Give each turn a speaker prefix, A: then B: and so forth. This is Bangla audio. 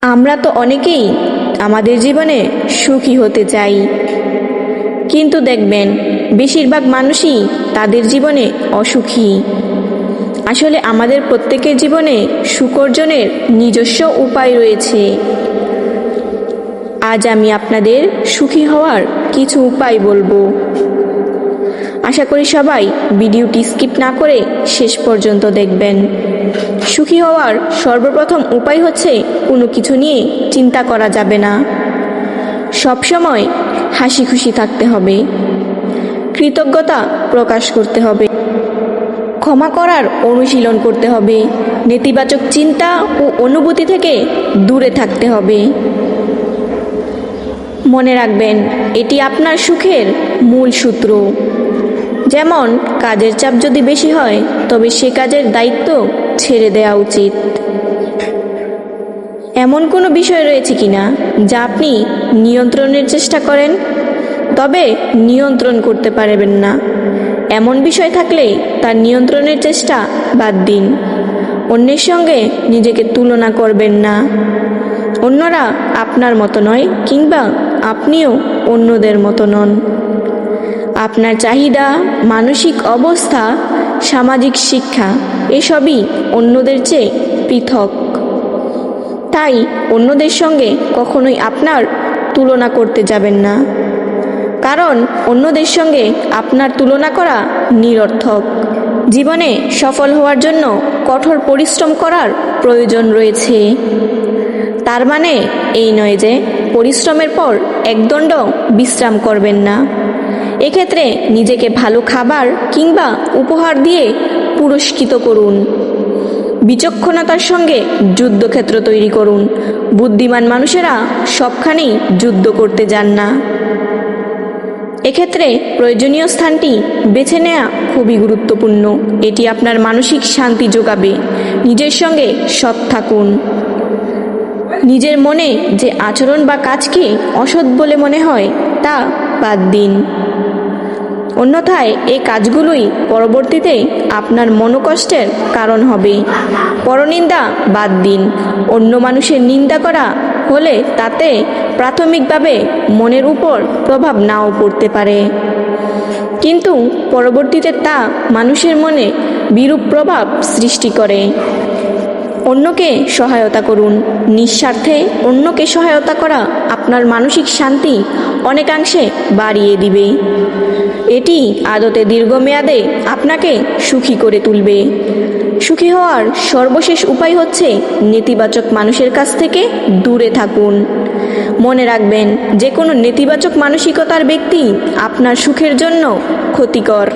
A: আমরা তো অনেকেই আমাদের জীবনে সুখী হতে চাই, কিন্তু দেখবেন বেশিরভাগ মানুষই তাদের জীবনে অসুখী। আসলে আমাদের প্রত্যেকের জীবনে সুখ অর্জনের নিজস্ব উপায় রয়েছে। আজ আমি আপনাদের সুখী হওয়ার কিছু উপায় বলবো। আশা করি সবাই ভিডিওটি স্কিপ না করে শেষ পর্যন্ত দেখবেন। সুখী হওয়ার সর্বপ্রথম উপায় হচ্ছে কোনো কিছু নিয়ে চিন্তা করা যাবে না। সবসময় হাসি খুশি থাকতে হবে, কৃতজ্ঞতা প্রকাশ করতে হবে, ক্ষমা করার অনুশীলন করতে হবে, নেতিবাচক চিন্তা ও অনুভূতি থেকে দূরে থাকতে হবে। মনে রাখবেন, এটি আপনার সুখের মূল সূত্র। যেমন কাজের চাপ যদি বেশি হয়, তবে সে কাজের দায়িত্ব ছেড়ে দেওয়া উচিত। এমন কোনো বিষয় রয়েছে কিনা যা আপনি নিয়ন্ত্রণের চেষ্টা করেন, তবে নিয়ন্ত্রণ করতে পারবেন না? এমন বিষয় থাকলে তার নিয়ন্ত্রণের চেষ্টা বাদ দিন। অন্যের সঙ্গে নিজেকে তুলনা করবেন না। অন্যরা আপনার মতো নয়, কিংবা আপনিও অন্যদের মতো নন। আপনার চাহিদা, মানসিক অবস্থা, সামাজিক শিক্ষা এসবই অন্যদের চেয়ে পৃথক। তাই অন্যদের সঙ্গে কখনোই আপনার তুলনা করতে যাবেন না, কারণ অন্যদের সঙ্গে আপনার তুলনা করা নিরর্থক। জীবনে সফল হওয়ার জন্য কঠোর পরিশ্রম করার প্রয়োজন রয়েছে। তার মানে এই নয় যে পরিশ্রমের পর একদণ্ড বিশ্রাম করবেন না। এক্ষেত্রে নিজেকে ভালো খাবার কিংবা উপহার দিয়ে পুরস্কৃত করুন। বিচক্ষণতার সঙ্গে যুদ্ধক্ষেত্র তৈরি করুন। বুদ্ধিমান মানুষেরা সবখানেই যুদ্ধ করতে যান না। এক্ষেত্রে প্রয়োজনীয় স্থানটি বেছে নেওয়া খুবই গুরুত্বপূর্ণ। এটি আপনার মানসিক শান্তি যোগাবে। নিজের সঙ্গে সৎ থাকুন। নিজের মনে যে আচরণ বা কাজকে অসৎ বলে মনে হয় তা বাদ দিন। অন্যথায় এই কাজগুলোই পরবর্তীতে আপনার মনোকষ্টের কারণ হবে। পরনিন্দা বাদ দিন। অন্য মানুষের নিন্দা করা হলে তাতে প্রাথমিকভাবে মনের উপর প্রভাব নাও পড়তে পারে, কিন্তু পরবর্তীতে তা মানুষের মনে বিরূপ প্রভাব সৃষ্টি করে। অন্যকে সহায়তা করুন। নিঃস্বার্থে অন্যকে সহায়তা করা আপনার মানসিক শান্তি অনেকাংশে বাড়িয়ে দিবে। এটি আদতে দীর্ঘমেয়াদে আপনাকে সুখী করে তুলবে। সুখী হওয়ার সর্বশেষ উপায় হচ্ছে নেতিবাচক মানুষের কাছ থেকে দূরে থাকুন। মনে রাখবেন, যে কোনো নেতিবাচক মানসিকতার ব্যক্তি আপনার সুখের জন্য ক্ষতিকর।